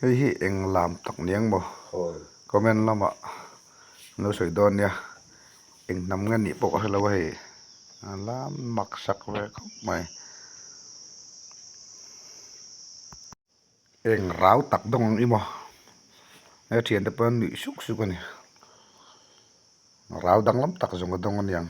เฮ้ยเอ็งลามตักเนียงบ่ก็แม่นละมะเราสวยดอนเนี่ยเอ็งนำเงินนี่ปกให้เราไว้ลามหมักสักไว้เข้าไหมเอ็งราวตักดงอีบ่แล้วเทียนตะเปิ้ลนี่สุกสุกันเนี่ยราวดังล้ำตักจงกระดงกันยัง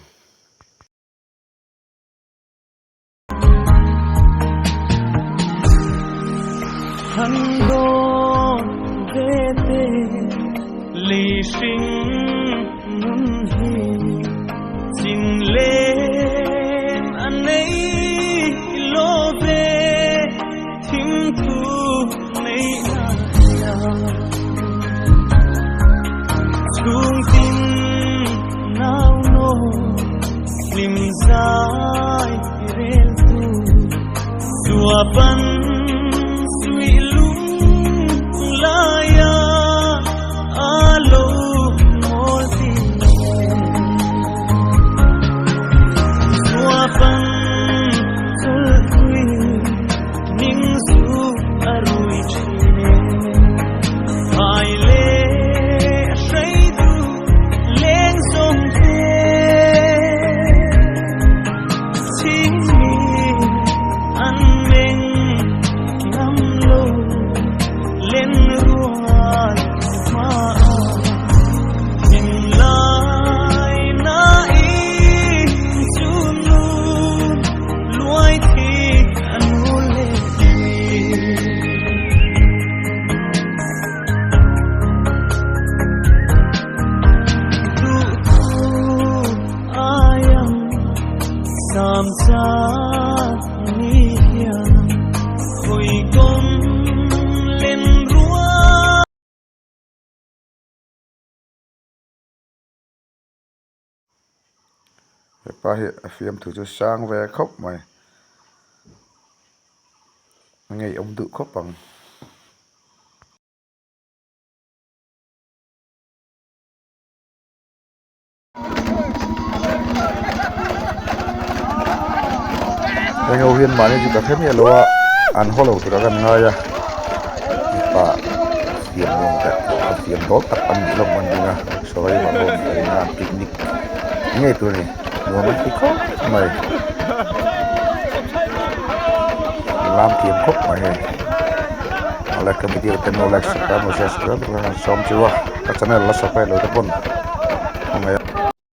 lý sinh muốn hiểu xin lên anh ấy lô về thím thu mấy nào chung tin nào nô lim dài rel tu dua ban suy lung laya alo moti suapan terkui ningsu arui chine ai le shaidu leng som te chini an meng nam lo len ruai maป้าเห็นฟิล์มถือจะสร้างแวร์ครบไหมไงอมดุครบปังไอ้เขาเวียนมาเนี่ยจุดเทปเนี่ยเราอันหัวเราตัวกันง่ายอะป้าเสียมลงแต่เสียมรถตัดอันลงมันดีนะสบายมากเลยงานปิกนิกไงตัวนี้romantic kok mày làm kiếm khúc mày là cái video tên Rolex đã một chiếc đó là xong chưa các channel là sắp phải lối tập bốn